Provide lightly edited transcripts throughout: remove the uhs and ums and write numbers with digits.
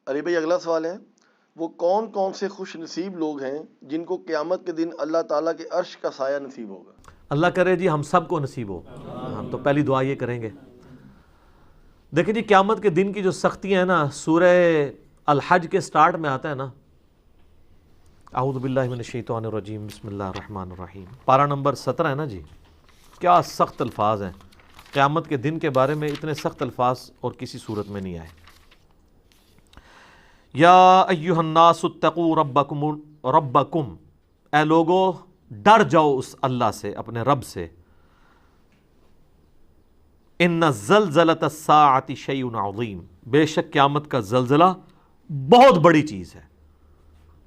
علی بھائی اگلا سوال ہے، وہ کون کون سے خوش نصیب لوگ ہیں جن کو قیامت کے دن اللہ تعالیٰ کے عرش کا سایہ نصیب ہوگا؟ اللہ کرے جی ہم سب کو نصیب ہو. ہم تو پہلی دعا یہ کریں گے. دیکھیں جی قیامت کے دن کی جو سختیاں ہیں نا، سورہ الحج کے سٹارٹ میں آتا ہے نا، اعوذ باللہ من الشیطان الرجیم بسم اللہ الرحمن الرحیم، پارہ نمبر 17 ہے نا جی. کیا سخت الفاظ ہیں قیامت کے دن کے بارے میں، اتنے سخت الفاظ اور کسی صورت میں نہیں آئے. یا ایہا الناس اتقوا ربکم، اے لوگو ڈر جاؤ اس اللہ سے، اپنے رب سے. ان زلزلۃ الساعۃ شیء عظیم، بے شک قیامت کا زلزلہ بہت بڑی چیز ہے.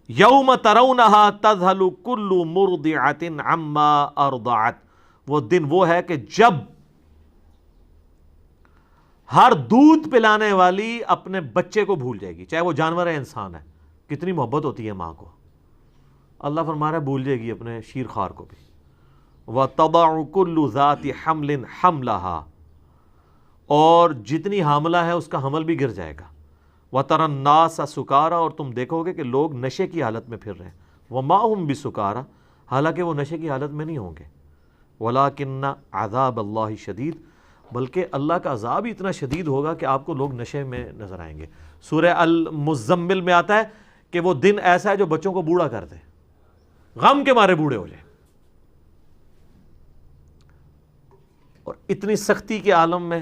یوم ترونہا تذہل کل مرضعۃ عما ارضعت، وہ دن وہ ہے کہ جب ہر دودھ پلانے والی اپنے بچے کو بھول جائے گی، چاہے وہ جانور ہے انسان ہے. کتنی محبت ہوتی ہے ماں کو. اللہ فرما رہا ہے بھول جائے گی اپنے شیر خوار کو بھی. وَتَضَعُ كُلُّ ذَاتِ حَمْلٍ حَمْلَهَا، اور جتنی حاملہ ہے اس کا حمل بھی گر جائے گا. وَتَرَى النَّاسَ سُكَارَى، اور تم دیکھو گے کہ لوگ نشے کی حالت میں پھر رہے ہیں. وَمَا هُمْ بِسُكَارَى، حالانکہ وہ نشے کی حالت میں نہیں ہوں گے. وَلَكِنَّ عَذَابَ اللَّهِ شَدِيد، بلکہ اللہ کا عذاب ہی اتنا شدید ہوگا کہ آپ کو لوگ نشے میں نظر آئیں گے. سورہ المزمل میں آتا ہے کہ وہ دن ایسا ہے جو بچوں کو بوڑھا کر دے، غم کے مارے بوڑھے ہو جائیں. اور اتنی سختی کے عالم میں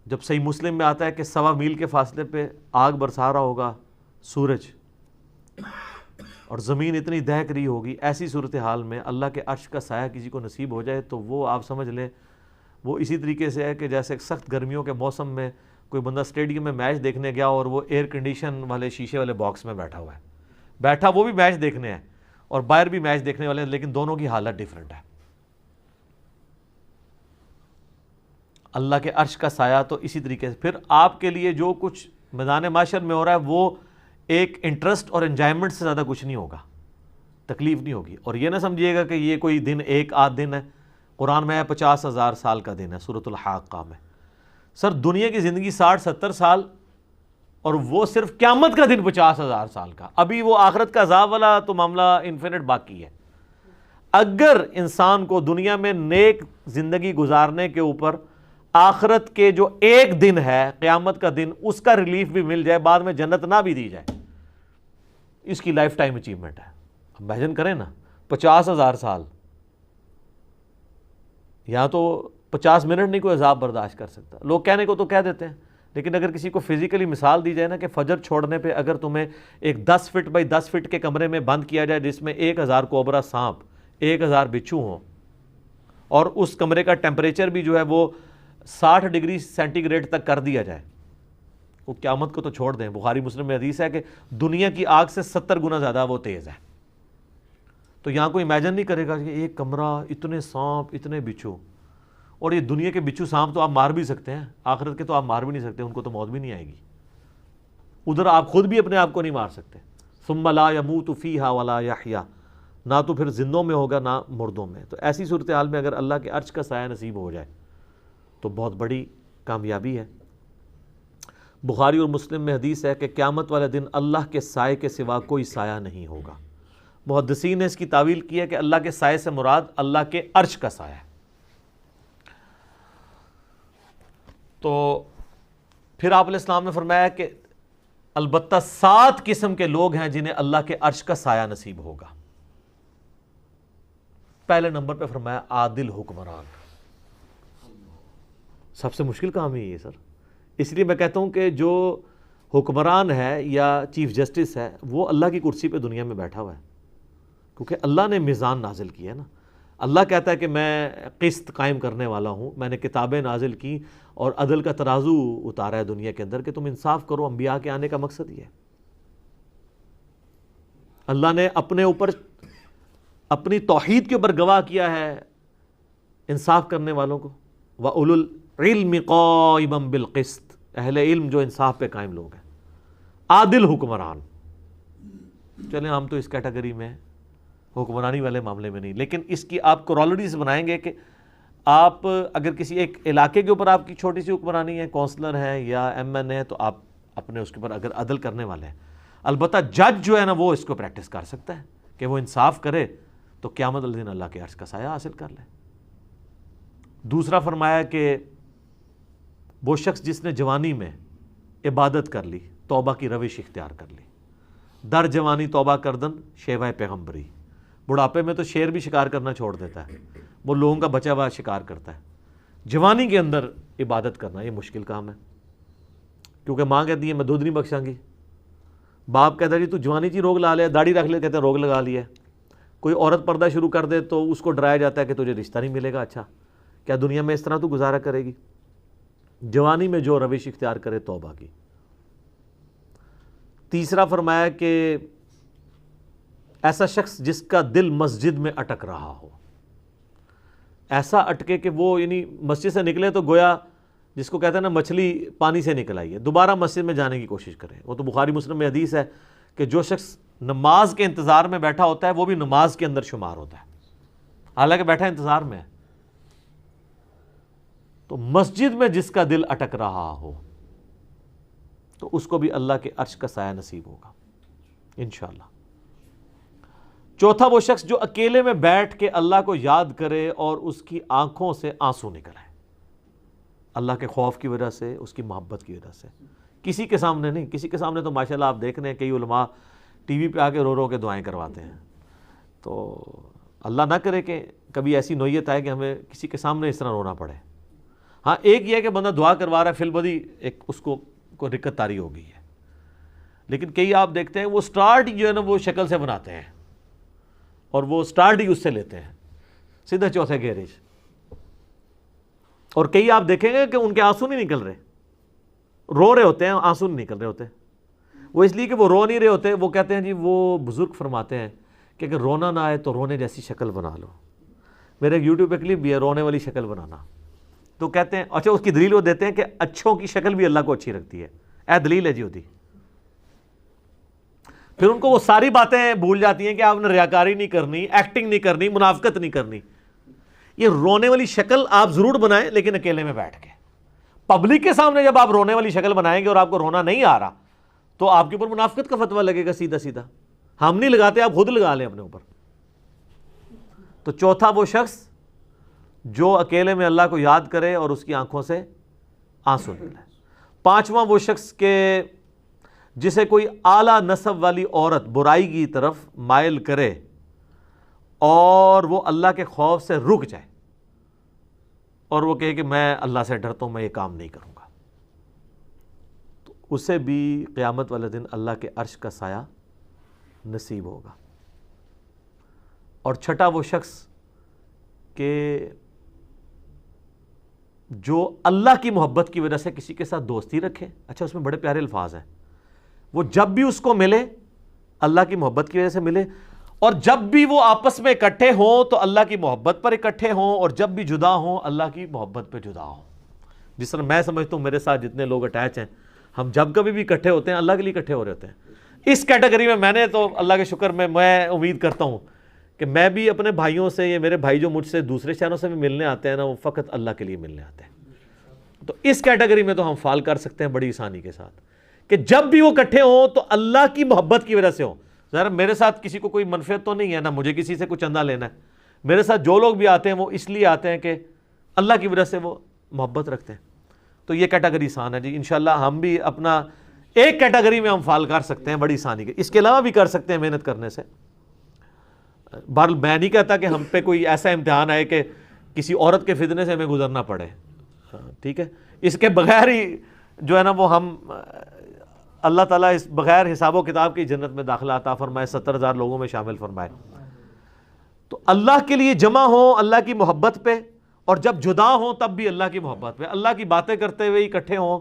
جب صحیح مسلم میں آتا ہے کہ 1.25 میل کے فاصلے پہ آگ برسا رہا ہوگا سورج، اور زمین اتنی دہک رہی ہوگی، ایسی صورتحال میں اللہ کے عرش کا سایہ کسی کو نصیب ہو جائے تو وہ آپ سمجھ لیں وہ اسی طریقے سے ہے کہ جیسے سخت گرمیوں کے موسم میں کوئی بندہ اسٹیڈیم میں میچ دیکھنے گیا اور وہ ایئر کنڈیشن والے شیشے والے باکس میں بیٹھا ہوا ہے. بیٹھا وہ بھی میچ دیکھنے ہے اور باہر بھی میچ دیکھنے والے ہیں، لیکن دونوں کی حالت ڈیفرنٹ ہے. اللہ کے عرش کا سایہ تو اسی طریقے سے پھر آپ کے لیے جو کچھ میدان معاشر میں ہو رہا ہے وہ ایک انٹرسٹ اور انجوائمنٹ سے زیادہ کچھ نہیں ہوگا، تکلیف نہیں ہوگی. اور یہ نہ سمجھیے گا کہ یہ کوئی دن ایک آدھ دن ہے. قرآن میں ہے 50,000 سال کا دن ہے سورۃ الحاقہ میں. سر دنیا کی زندگی 60-70 سال، اور وہ صرف قیامت کا دن 50,000 سال کا. ابھی وہ آخرت کا عذاب والا تو معاملہ انفینٹ باقی ہے. اگر انسان کو دنیا میں نیک زندگی گزارنے کے اوپر آخرت کے جو ایک دن ہے قیامت کا دن، اس کا ریلیف بھی مل جائے، بعد میں جنت نہ بھی دی جائے، اس کی لائف ٹائم اچیومنٹ ہے. امیجن کریں نا 50,000 سال، یا تو 50 منٹ نہیں کوئی عذاب برداشت کر سکتا. لوگ کہنے کو تو کہہ دیتے ہیں، لیکن اگر کسی کو فزیکلی مثال دی جائے نا کہ فجر چھوڑنے پہ اگر تمہیں ایک 10 فٹ بائی 10 فٹ کے کمرے میں بند کیا جائے جس میں 1000 کوبرا سانپ، 1000 بچھو ہوں، اور اس کمرے کا ٹیمپریچر بھی جو ہے وہ 60 ڈگری سینٹی گریڈ تک کر دیا جائے، وہ قیامت کو تو چھوڑ دیں. بخاری مسلم میں حدیث ہے کہ دنیا کی آگ سے 70 گنا زیادہ وہ تیز ہے. تو یہاں کوئی امیجن نہیں کرے گا کہ ایک کمرہ، اتنے سانپ، اتنے بچھو. اور یہ دنیا کے بچھو سانپ تو آپ مار بھی سکتے ہیں، آخرت کے تو آپ مار بھی نہیں سکتے، ان کو تو موت بھی نہیں آئے گی. ادھر آپ خود بھی اپنے آپ کو نہیں مار سکتے. ثم لا يموت فیہا ولا یحیا، نہ تو پھر زندوں میں ہوگا نہ مردوں میں. تو ایسی صورتحال میں اگر اللہ کے عرش کا سایہ نصیب ہو جائے تو بہت بڑی کامیابی ہے. بخاری اور مسلم میں حدیث ہے کہ قیامت والے دن اللہ کے سائے کے سوا کوئی سایہ نہیں ہوگا. محدثین نے اس کی تعویل کی ہے کہ اللہ کے سائے سے مراد اللہ کے عرش کا سایہ ہے. تو پھر آپ علیہ السلام نے فرمایا کہ البتہ 7 قسم کے لوگ ہیں جنہیں اللہ کے عرش کا سایہ نصیب ہوگا. پہلے نمبر پہ فرمایا عادل حکمران. سب سے مشکل کام ہی ہے سر. اس لیے میں کہتا ہوں کہ جو حکمران ہے یا چیف جسٹس ہے وہ اللہ کی کرسی پہ دنیا میں بیٹھا ہوا ہے، کیونکہ اللہ نے میزان نازل کیا ہے نا. اللہ کہتا ہے کہ میں قسط قائم کرنے والا ہوں، میں نے کتابیں نازل کی اور عدل کا ترازو اتارا ہے دنیا کے اندر کہ تم انصاف کرو. انبیاء کے آنے کا مقصد یہ ہے. اللہ نے اپنے اوپر اپنی توحید کے اوپر گواہ کیا ہے انصاف کرنے والوں کو. وَأُولُو الْعِلْمِ قَائِمًا بِالْقِسْطِ، اہل علم جو انصاف پہ قائم لوگ ہیں. عادل حکمران. چلیں ہم تو اس کیٹیگری میں حکمرانی والے معاملے میں نہیں، لیکن اس کی آپ کورالریز بنائیں گے کہ آپ اگر کسی ایک علاقے کے اوپر آپ کی چھوٹی سی حکمرانی ہے، کونسلر ہیں یا ایم این ہے، تو آپ اپنے اس کے اوپر اگر عدل کرنے والے ہیں. البتہ جج جو ہے نا وہ اس کو پریکٹس کر سکتا ہے کہ وہ انصاف کرے تو قیامت والے دن اللہ کے عرش کا سایہ حاصل کر لے. دوسرا فرمایا کہ وہ شخص جس نے جوانی میں عبادت کر لی, توبہ کی روش اختیار کر لی, در جوانی توبہ کردن شیوہ پیغمبری, بڑھاپے میں تو شیر بھی شکار کرنا چھوڑ دیتا ہے, وہ لوگوں کا بچا ہوا شکار کرتا ہے. جوانی کے اندر عبادت کرنا یہ مشکل کام ہے, کیونکہ ماں کہتی ہے میں دودھ نہیں بخشاں گی, باپ کہتا ہے جی تو جوانی چی روگ لا لیا, داڑھی رکھ لے, کہتے ہیں روگ لگا لیا ہے. کوئی عورت پردہ شروع کر دے تو اس کو ڈرایا جاتا ہے کہ تجھے رشتہ نہیں ملے گا. اچھا کیا دنیا میں اس طرح تو گزارا کرے گی؟ جوانی میں جو روش اختیار کرے توبہ کی. تیسرا فرمایا کہ ایسا شخص جس کا دل مسجد میں اٹک رہا ہو, ایسا اٹکے کہ وہ یعنی مسجد سے نکلے تو گویا جس کو کہتے ہیں نا مچھلی پانی سے نکل آئی ہے, دوبارہ مسجد میں جانے کی کوشش کرے. وہ تو بخاری مسلم میں حدیث ہے کہ جو شخص نماز کے انتظار میں بیٹھا ہوتا ہے وہ بھی نماز کے اندر شمار ہوتا ہے, حالانکہ بیٹھا انتظار میں ہے. تو مسجد میں جس کا دل اٹک رہا ہو تو اس کو بھی اللہ کے عرش کا سایہ نصیب ہوگا انشاءاللہ. چوتھا وہ شخص جو اکیلے میں بیٹھ کے اللہ کو یاد کرے اور اس کی آنکھوں سے آنسو نکل آئے, اللہ کے خوف کی وجہ سے, اس کی محبت کی وجہ سے, کسی کے سامنے نہیں. کسی کے سامنے تو ماشاءاللہ آپ دیکھ رہے ہیں کئی علماء ٹی وی پہ آ کے رو رو کے دعائیں کرواتے ہیں. تو اللہ نہ کرے کہ کبھی ایسی نوعیت آئے کہ ہمیں کسی کے سامنے اس طرح رونا پڑے. ہاں ایک یہ ہے کہ بندہ دعا کروا رہا ہے, فی البدی ایک اس کو رکت طاری ہو گئی ہے, لیکن کئی آپ دیکھتے ہیں وہ سٹارٹ جو ہے نا وہ شکل سے بناتے ہیں اور وہ سٹارٹ ہی اس سے لیتے ہیں سیدھا چوتھے گیرج. اور کئی آپ دیکھیں گے کہ ان کے آنسو نہیں نکل رہے, رو رہے ہوتے ہیں, آنسو نہیں نکل رہے ہوتے. وہ اس لیے کہ وہ رو نہیں رہے ہوتے. وہ کہتے ہیں جی وہ بزرگ فرماتے ہیں کہ اگر رونا نہ آئے تو رونے جیسی شکل بنا لو. میرے ایک یوٹیوب پہ کلپ بھی ہے رونے والی شکل بنانا. تو کہتے ہیں اچھا اس کی دلیل وہ دیتے ہیں کہ اچھوں کی شکل بھی اللہ کو اچھی رکھتی ہے. اے دلیل ہے جی ہوتی. پھر ان کو وہ ساری باتیں بھول جاتی ہیں کہ آپ نے ریاکاری نہیں کرنی, ایکٹنگ نہیں کرنی, منافقت نہیں کرنی. یہ رونے والی شکل آپ ضرور بنائیں لیکن اکیلے میں بیٹھ کے. پبلک کے سامنے جب آپ رونے والی شکل بنائیں گے اور آپ کو رونا نہیں آ رہا تو آپ کے اوپر منافقت کا فتویٰ لگے گا سیدھا سیدھا. ہم نہیں لگاتے, آپ خود لگا لیں اپنے اوپر. تو چوتھا وہ شخص جو اکیلے میں اللہ کو یاد کرے اور اس کی آنکھوں سے آنسو نکلے. پانچواں وہ شخص کہ جسے کوئی اعلیٰ نسب والی عورت برائی کی طرف مائل کرے اور وہ اللہ کے خوف سے رک جائے اور وہ کہے کہ میں اللہ سے ڈرتا ہوں, میں یہ کام نہیں کروں گا, تو اسے بھی قیامت والے دن اللہ کے عرش کا سایہ نصیب ہوگا. اور چھٹا وہ شخص کہ جو اللہ کی محبت کی وجہ سے کسی کے ساتھ دوستی رکھے. اچھا اس میں بڑے پیارے الفاظ ہیں. وہ جب بھی اس کو ملے اللہ کی محبت کی وجہ سے ملے, اور جب بھی وہ آپس میں اکٹھے ہوں تو اللہ کی محبت پر اکٹھے ہوں, اور جب بھی جدا ہوں اللہ کی محبت پہ جدا ہوں. جس طرح میں سمجھتا ہوں میرے ساتھ جتنے لوگ اٹیچ ہیں, ہم جب کبھی بھی اکٹھے ہوتے ہیں اللہ کے لیے اکٹھے ہو رہے ہوتے ہیں. اس کیٹیگری میں نے تو اللہ کے شکر میں امید کرتا ہوں کہ میں بھی اپنے بھائیوں سے, یہ میرے بھائی جو مجھ سے دوسرے شہروں سے بھی ملنے آتے ہیں نا, وہ فقط اللہ کے لیے ملنے آتے ہیں. تو اس کیٹیگری میں تو ہم فال کر سکتے ہیں بڑی آسانی کے ساتھ کہ جب بھی وہ اکٹھے ہوں تو اللہ کی محبت کی وجہ سے ہوں. ذرا میرے ساتھ کسی کو کوئی منفعت تو نہیں ہے نا, مجھے کسی سے کچھ چندہ لینا ہے. میرے ساتھ جو لوگ بھی آتے ہیں وہ اس لیے آتے ہیں کہ اللہ کی وجہ سے وہ محبت رکھتے ہیں. تو یہ کیٹیگری آسان ہے جی. انشاءاللہ ہم بھی اپنا ایک کیٹیگری میں ہم فال کر سکتے ہیں بڑی آسانی کے. اس کے علاوہ بھی کر سکتے ہیں محنت کرنے سے. بہرحال میں نہیں کہتا کہ ہم پہ کوئی ایسا امتحان آئے کہ کسی عورت کے فتنے سے ہمیں گزرنا پڑے, ٹھیک ہے. اس کے بغیر ہی جو ہے نا وہ ہم اللہ تعالیٰ اس بغیر حساب و کتاب کی جنت میں داخلہ عطا فرمائے, 70,000 لوگوں میں شامل فرمائے. تو اللہ کے لیے جمع ہوں اللہ کی محبت پہ, اور جب جدا ہوں تب بھی اللہ کی محبت پہ. اللہ کی باتیں کرتے ہوئے اکٹھے ہوں,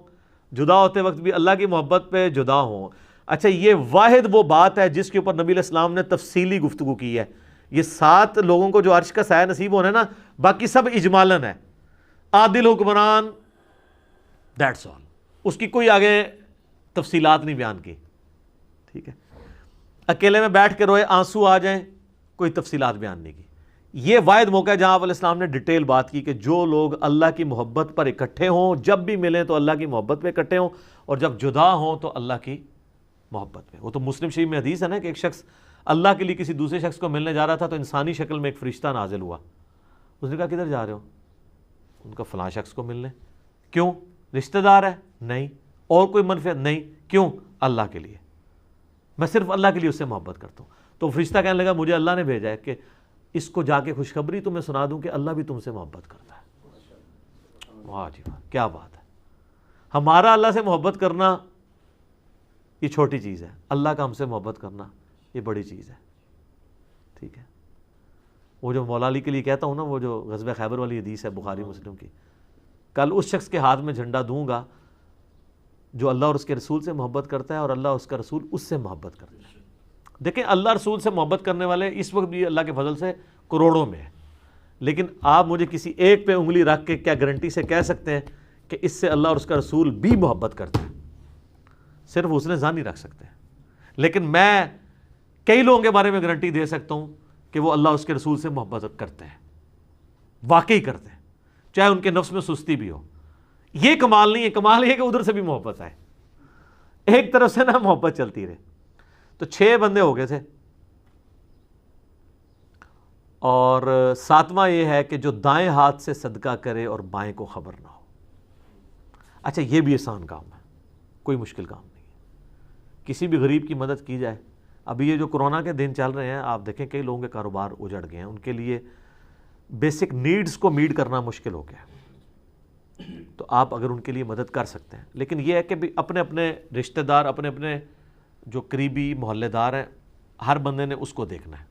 جدا ہوتے وقت بھی اللہ کی محبت پہ جدا ہوں. اچھا یہ واحد وہ بات ہے جس کے اوپر نبی علیہ السلام نے تفصیلی گفتگو کی ہے. یہ 7 لوگوں کو جو عرش کا سایہ نصیب ہونا ہے نا, باقی سب اجمالاً ہے. عادل حکمران, دیٹس آل. اس کی کوئی آگے تفصیلات نہیں بیان کی, ٹھیک ہے. اکیلے میں بیٹھ کے روئے, آنسو آ جائیں, کوئی تفصیلات بیان نہیں کی. یہ واحد موقع ہے جہاں آپ علیہ السلام نے ڈیٹیل بات کی کہ جو لوگ اللہ کی محبت پر اکٹھے ہوں، جب بھی ملیں تو اللہ کی محبت پہ اکٹھے ہوں، اور جب جدا ہوں تو اللہ کی محبت پہ۔ وہ تو مسلم شریف میں حدیث ہے نا کہ ایک شخص اللہ کے لیے کسی دوسرے شخص کو ملنے جا رہا تھا تو انسانی شکل میں ایک فرشتہ نازل ہوا۔ اس نے کہا کدھر جا رہے ہو؟ ان کا فلاں شخص کو ملنے۔ کیوں؟ رشتہ دار ہے؟ نہیں۔ اور کوئی منفعت؟ نہیں۔ کیوں؟ اللہ کے لیے، میں صرف اللہ کے لیے اس سے محبت کرتا ہوں۔ تو فرشتہ کہنے لگا مجھے اللہ نے بھیجا ہے کہ اس کو جا کے خوشخبری تمہیں سنا دوں کہ اللہ بھی تم سے محبت کرتا ہے۔ واہ جی واہ، کیا بات ہے! ہمارا اللہ سے محبت کرنا یہ چھوٹی چیز ہے، اللہ کا ہم سے محبت کرنا یہ بڑی چیز ہے، ٹھیک ہے۔ وہ جو مولا علی کے لیے کہتا ہوں نا، وہ جو غزوہ خیبر والی حدیث ہے بخاری مسلم کی، کل اس شخص کے ہاتھ میں جھنڈا دوں گا جو اللہ اور اس کے رسول سے محبت کرتا ہے اور اللہ اور اس کا رسول اس سے محبت کرتا ہے۔ دیکھیں اللہ رسول سے محبت کرنے والے اس وقت بھی اللہ کے فضل سے کروڑوں میں ہیں، لیکن آپ مجھے کسی ایک پہ انگلی رکھ کے کیا گارنٹی سے کہہ سکتے ہیں کہ اس سے اللہ اور اس کا رسول بھی محبت کرتا ہے؟ صرف اس نے ظاہر رکھ سکتے ہیں، لیکن میں کئی لوگوں کے بارے میں گارنٹی دے سکتا ہوں کہ وہ اللہ اور اس کے رسول سے محبت کرتے ہیں، واقعی کرتے ہیں، چاہے ان کے نفس میں سستی بھی ہو۔ یہ کمال نہیں ہے، کمال یہ کہ ادھر سے بھی محبت آئے، ایک طرف سے نہ محبت چلتی رہے۔ تو 6 بندے ہو گئے تھے، اور 7واں یہ ہے کہ جو دائیں ہاتھ سے صدقہ کرے اور بائیں کو خبر نہ ہو۔ اچھا یہ بھی آسان کام ہے، کوئی مشکل کام نہیں ہے، کسی بھی غریب کی مدد کی جائے۔ ابھی یہ جو کرونا کے دن چل رہے ہیں، آپ دیکھیں کئی لوگوں کے کاروبار اجڑ گئے ہیں، ان کے لیے بیسک نیڈز کو میٹ کرنا مشکل ہو گیا ہے، تو آپ اگر ان کے لیے مدد کر سکتے ہیں۔ لیکن یہ ہے کہ بھی اپنے اپنے رشتہ دار، اپنے اپنے جو قریبی محلے دار ہیں، ہر بندے نے اس کو دیکھنا ہے،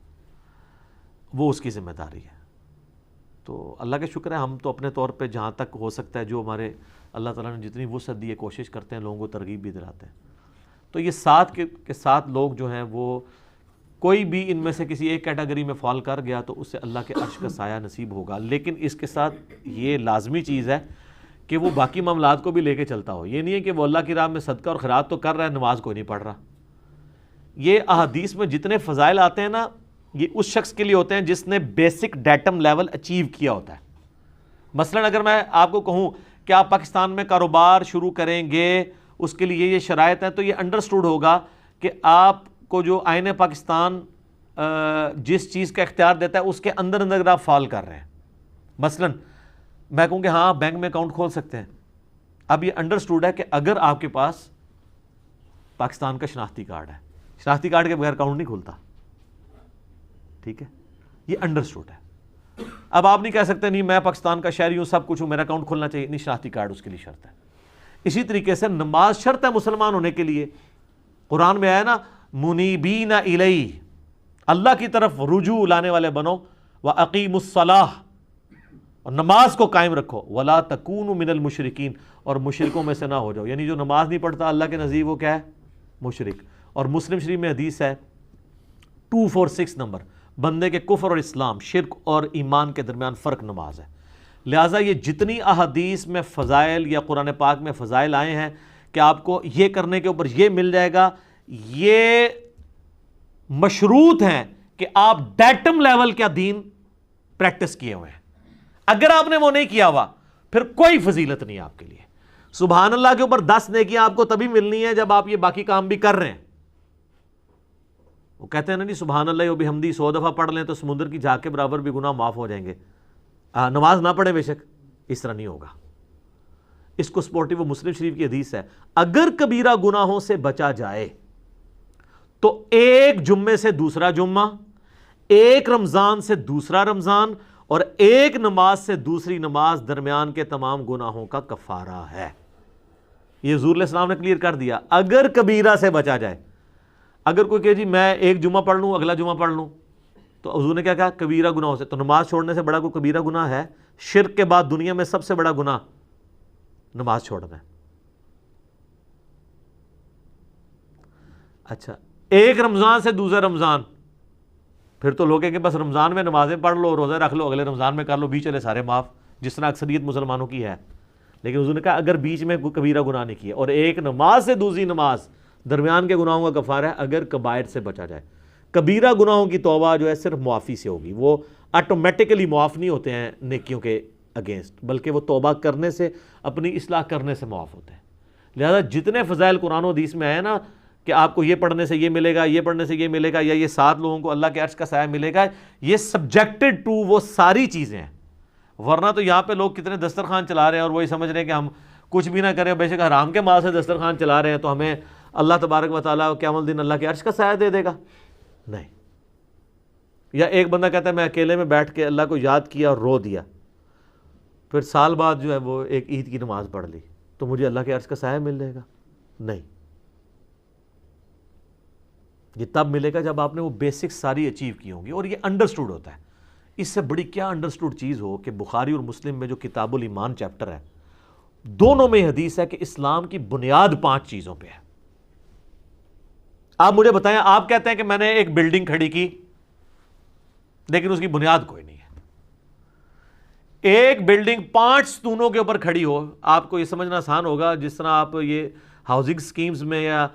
وہ اس کی ذمہ داری ہے۔ تو اللہ کا شکر ہے ہم تو اپنے طور پہ جہاں تک ہو سکتا ہے، جو ہمارے اللہ تعالیٰ نے جتنی وسعت دی ہے، کوشش کرتے ہیں، لوگوں کو ترغیب بھی دلاتے ہیں۔ تو یہ 7 کے 7 لوگ جو ہیں، وہ کوئی بھی ان میں سے کسی ایک کیٹیگری میں فال کر گیا تو اس سے اللہ کے عرش کا سایہ نصیب ہوگا۔ لیکن اس کے ساتھ یہ لازمی چیز ہے کہ وہ باقی معاملات کو بھی لے کے چلتا ہو۔ یہ نہیں ہے کہ وہ اللہ کی راہ میں صدقہ اور خیرات تو کر رہا ہے، نماز کوئی نہیں پڑھ رہا۔ یہ احادیث میں جتنے فضائل آتے ہیں نا، یہ اس شخص کے لیے ہوتے ہیں جس نے بیسک ڈیٹم لیول اچیو کیا ہوتا ہے۔ مثلا اگر میں آپ کو کہوں کہ آپ پاکستان میں کاروبار شروع کریں گے، اس کے لیے یہ شرائط ہیں، تو یہ انڈرسٹوڈ ہوگا کہ آپ کو جو آئین پاکستان جس چیز کا اختیار دیتا ہے اس کے اندر اندر اگر آپ فال کر رہے ہیں، مثلا میں کہوں کہ ہاں بینک میں اکاؤنٹ کھول سکتے ہیں، اب یہ انڈرسٹوڈ ہے کہ اگر آپ کے پاس پاکستان کا شناختی کارڈ ہے، شناختی کارڈ کے بغیر اکاؤنٹ نہیں کھلتا، ٹھیک ہے، یہ انڈرسٹوڈ ہے۔ اب آپ نہیں کہہ سکتے نہیں میں پاکستان کا شہری ہوں، سب کچھ ہوں، میرا اکاؤنٹ کھولنا چاہیے، نہیں، شناختی کارڈ اس کے لیے شرط ہے۔ اسی طریقے سے نماز شرط ہے مسلمان ہونے کے لیے، قرآن میں آیا نا منیبین الیہ، اللہ کی طرف رجوع لانے والے بنو، وَأَقِیمُوا الصَّلَاةَ، اور نماز کو قائم رکھو، وَلَا تَکُونُوا مِنَ الْمُشْرِکِینَ، اور مشرکوں میں سے نہ ہو جاؤ، یعنی جو نماز نہیں پڑھتا اللہ کے نزدیک وہ کیا ہے؟ مشرک۔ اور مسلم شریف میں حدیث ہے 246 نمبر، بندے کے کفر اور اسلام، شرک اور ایمان کے درمیان فرق نماز ہے۔ لہٰذا یہ جتنی احادیث میں فضائل یا قرآن پاک میں فضائل آئے ہیں کہ آپ کو یہ کرنے کے اوپر یہ مل جائے گا، یہ مشروط ہیں کہ آپ ڈیٹم لیول کا دین پریکٹس کیے ہوئے ہیں۔ اگر آپ نے وہ نہیں کیا ہوا پھر کوئی فضیلت نہیں آپ کے لیے۔ سبحان اللہ کے اوپر 10 نیکیاں آپ کو تبھی ملنی ہے جب آپ یہ باقی کام بھی کر رہے ہیں۔ وہ کہتے ہیں نا جی سبحان اللہ و بحمدی 100 دفعہ پڑھ لیں تو سمندر کی جھاگ کے برابر بھی گناہ معاف ہو جائیں گے، نماز نہ پڑھے بے شک، اس طرح نہیں ہوگا۔ اس کو سپورٹیو مسلم شریف کی حدیث ہے، اگر کبیرہ گناہوں سے بچا جائے تو ایک جمعے سے دوسرا جمعہ، ایک رمضان سے دوسرا رمضان، اور ایک نماز سے دوسری نماز درمیان کے تمام گناہوں کا کفارہ ہے۔ یہ حضور علیہ السلام نے کلیئر کر دیا، اگر کبیرہ سے بچا جائے۔ اگر کوئی کہ جی میں ایک جمعہ پڑھ لوں اگلا جمعہ پڑھ لوں، تو حضور نے کیا کہا؟ کبیرہ گناہوں سے۔ تو نماز چھوڑنے سے بڑا کوئی کبیرہ گناہ ہے؟ شرک کے بعد دنیا میں سب سے بڑا گناہ نماز چھوڑنا ہے۔ اچھا، ایک رمضان سے دوسرا رمضان، پھر تو لوگ کہ بس رمضان میں نمازیں پڑھ لو، روزے رکھ لو، اگلے رمضان میں کر لو، بیچ والے سارے معاف، جس طرح اکثریت مسلمانوں کی ہے۔ لیکن حضور نے کہا اگر بیچ میں کوئی کبیرہ گناہ نہیں کیا، اور ایک نماز سے دوسری نماز درمیان کے گناہوں کا کفارہ ہے اگر کبائر سے بچا جائے۔ کبیرہ گناہوں کی توبہ جو ہے صرف معافی سے ہوگی، وہ آٹومیٹکلی معاف نہیں ہوتے ہیں نیکیوں کے اگینسٹ، بلکہ وہ توبہ کرنے سے، اپنی اصلاح کرنے سے معاف ہوتے ہیں۔ لہذا جتنے فضائل قرآن و حدیث میں آئے نا کہ آپ کو یہ پڑھنے سے یہ ملے گا، یہ پڑھنے سے یہ ملے گا، یا یہ 7 لوگوں کو اللہ کے عرش کا سایہ ملے گا، یہ سبجیکٹڈ ٹو وہ ساری چیزیں ہیں۔ ورنہ تو یہاں پہ لوگ کتنے دسترخوان چلا رہے ہیں اور وہی سمجھ رہے ہیں کہ ہم کچھ بھی نہ کریں، بے شک حرام کے مال سے دسترخوان چلا رہے ہیں تو ہمیں اللہ تبارک و تعالیٰ قیامت الدین اللہ کے عرش کا سایہ دے دے گا۔ نہیں۔ یا ایک بندہ کہتا ہے میں اکیلے میں بیٹھ کے اللہ کو یاد کیا اور رو دیا، پھر سال بعد جو ہے وہ ایک عید کی نماز پڑھ لی، تو مجھے اللہ کے عرش کا سایہ مل جائے گا؟ نہیں، یہ تب ملے گا جب آپ نے وہ بیسکس ساری اچیو کی ہوں گی، اور یہ انڈرسٹوڈ ہوتا ہے۔ اس سے بڑی کیا انڈرسٹوڈ چیز ہو کہ بخاری اور مسلم میں جو کتاب الایمان چیپٹر ہے، دونوں میں حدیث ہے کہ اسلام کی بنیاد 5 چیزوں پہ ہے۔ آپ مجھے بتائیں، آپ کہتے ہیں کہ میں نے ایک بلڈنگ کھڑی کی لیکن اس کی بنیاد کوئی نہیں ہے۔ ایک بلڈنگ 5 ستونوں کے اوپر کھڑی ہو، آپ کو یہ سمجھنا آسان ہوگا جس طرح آپ یہ ہاؤسنگ سکیمز میں یا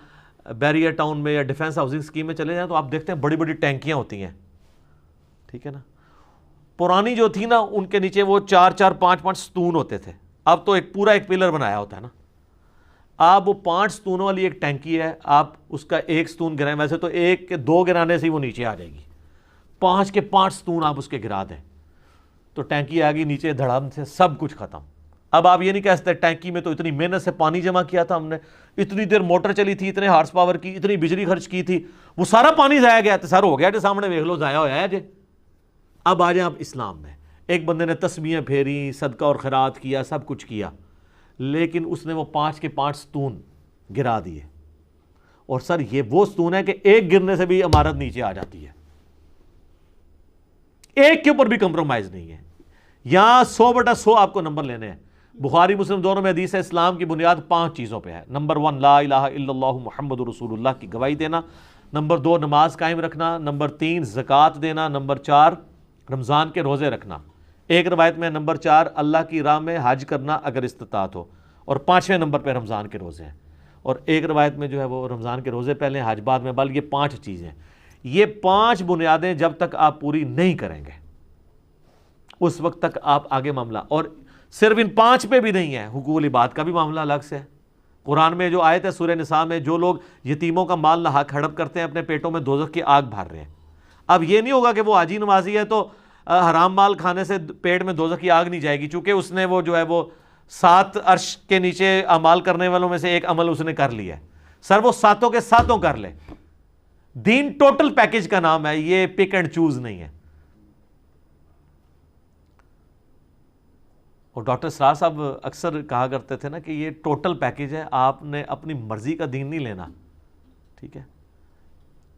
بیریا ٹاؤن میں یا ڈیفنس ہاؤسنگ سکیم میں چلے جائیں تو آپ دیکھتے ہیں بڑی بڑی ٹینکیاں ہوتی ہیں، ٹھیک ہے نا۔ پرانی جو تھی نا ان کے نیچے وہ 4 5 ستون ہوتے تھے، اب تو ایک پورا ایک پلر بنایا ہوتا ہے نا۔ آپ وہ 5 ستونوں والی ایک ٹینکی ہے، آپ اس کا ایک ستون گرائیں، ویسے تو 1 کے 2 گرانے سے ہی وہ نیچے آ جائے گی، 5 کے 5 ستون آپ اس کے گرا دیں تو ٹینکی آ گئی نیچے، دھڑام سے سب کچھ ختم۔ اب آپ یہ نہیں کہہ سکتے ٹینکی میں تو اتنی محنت سے پانی جمع کیا تھا ہم نے، اتنی دیر موٹر چلی تھی، اتنے ہارس پاور کی، اتنی بجلی خرچ کی تھی، وہ سارا پانی ضائع گیا، تو سر ہو گیا جو سامنے دیکھ لو ضائع ہوا ہے جی۔ اب آ جائیں آپ اسلام میں، ایک بندے نے تسبیحیں پھیری، صدقہ اور خیرات کیا، سب کچھ کیا، لیکن اس نے وہ 5 کے 5 ستون گرا دیے، اور سر یہ وہ ستون ہے کہ ایک گرنے سے بھی عمارت نیچے آ جاتی ہے، ایک کے اوپر بھی کمپرومائز نہیں ہے۔ یہاں 100/100 آپ کو نمبر لینے ہیں۔ بخاری مسلم دونوں میں حدیث ہے، اسلام کی بنیاد 5 چیزوں پہ ہے۔ نمبر 1 لا الہ الا اللہ محمد رسول اللہ کی گواہی دینا، نمبر 2 نماز قائم رکھنا، نمبر 3 زکوٰۃ دینا، نمبر 4 رمضان کے روزے رکھنا، ایک روایت میں نمبر 4 اللہ کی راہ میں حج کرنا اگر استطاعت ہو، اور 5ویں نمبر پہ رمضان کے روزے ہیں، اور ایک روایت میں جو ہے وہ رمضان کے روزے پہلے حج بعد میں، بل یہ 5 چیزیں، یہ 5 بنیادیں جب تک آپ پوری نہیں کریں گے اس وقت تک آپ آگے معاملہ، اور صرف ان 5 پہ بھی نہیں ہے، حقوق العباد کا بھی معاملہ الگ سے ہے۔ قرآن میں جو آیت ہے سورہ نساء میں، جو لوگ یتیموں کا مال ناحق ہڑپ کرتے ہیں اپنے پیٹوں میں دوزخ کی آگ بھر رہے ہیں۔ اب یہ نہیں ہوگا کہ وہ حاجی نمازی ہے تو حرام مال کھانے سے پیٹ میں دوزخ کی آگ نہیں جائے گی، چونکہ اس نے وہ جو ہے وہ 7 عرش کے نیچے اعمال کرنے والوں میں سے ایک عمل اس نے کر لیا ہے، سر وہ 7 کے 7 کر لے۔ دین ٹوٹل پیکج کا نام ہے، یہ پک اینڈ چوز نہیں ہے۔ اور ڈاکٹر اسرار صاحب اکثر کہا کرتے تھے نا کہ یہ ٹوٹل پیکج ہے، آپ نے اپنی مرضی کا دین نہیں لینا، ٹھیک ہے۔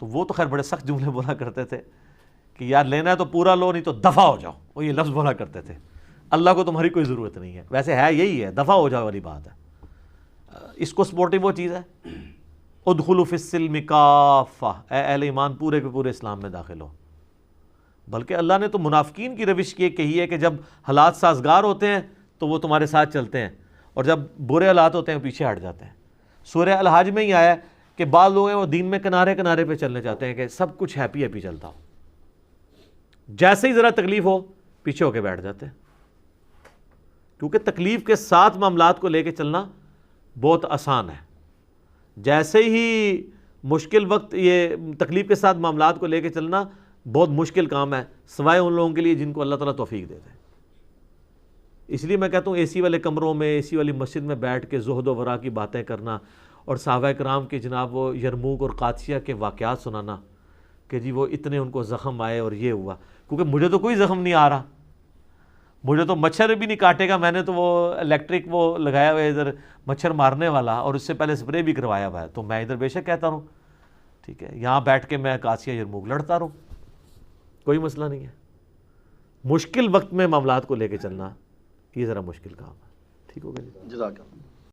تو وہ تو خیر بڑے سخت جملے بولا کرتے تھے کہ یار لینا ہے تو پورا لو، نہیں تو دفع ہو جاؤ، وہ یہ لفظ بولا کرتے تھے، اللہ کو تمہاری کوئی ضرورت نہیں ہے۔ ویسے ہے یہی ہے، دفع ہو جاؤ والی بات ہے۔ اس کو سپورٹنگ وہ چیز ہے ادخلوا فی السلم کافہ، اے اہل ایمان پورے کے پورے اسلام میں داخل ہو۔ بلکہ اللہ نے تو منافقین کی روش یہ کہی ہے کہ جب حالات سازگار ہوتے ہیں تو وہ تمہارے ساتھ چلتے ہیں، اور جب برے حالات ہوتے ہیں پیچھے ہٹ جاتے ہیں۔ سورہ الحج میں ہی آیا ہے کہ بعض لوگ ہیں وہ دین میں کنارے کنارے پہ چلنے چاہتے ہیں کہ سب کچھ ہیپی ہیپی چلتا ہو، جیسے ہی ذرا تکلیف ہو پیچھے ہو کے بیٹھ جاتے ہیں، کیونکہ تکلیف کے ساتھ معاملات کو لے کے چلنا بہت آسان ہے۔ جیسے ہی مشکل وقت، یہ تکلیف کے ساتھ معاملات کو لے کے چلنا بہت مشکل کام ہے، سوائے ان لوگوں کے لیے جن کو اللہ تعالیٰ توفیق دیتے ہیں۔ اس لیے میں کہتا ہوں اے سی والے کمروں میں، اے سی والی مسجد میں بیٹھ کے زہد و ورا کی باتیں کرنا، اور صحابہ کرام کے جناب وہ یرموک اور قادسیہ کے واقعات سنانا کہ جی وہ اتنے ان کو زخم آئے اور یہ ہوا، کیونکہ مجھے تو کوئی زخم نہیں آ رہا، مجھے تو مچھر بھی نہیں کاٹے گا، میں نے تو وہ الیکٹرک وہ لگایا ہوا ہے ادھر مچھر مارنے والا، اور اس سے پہلے سپرے بھی کروایا ہوا ہے، تو میں ادھر بے شک کہتا رہوں، ٹھیک ہے، یہاں بیٹھ کے میں قادسیہ یرموک لڑتا رہوں، کوئی مسئلہ نہیں ہے۔ مشکل وقت میں معاملات کو لے کے چلنا یہ ذرا مشکل کام ہے، ٹھیک ہو گیا جی، جزاک اللہ۔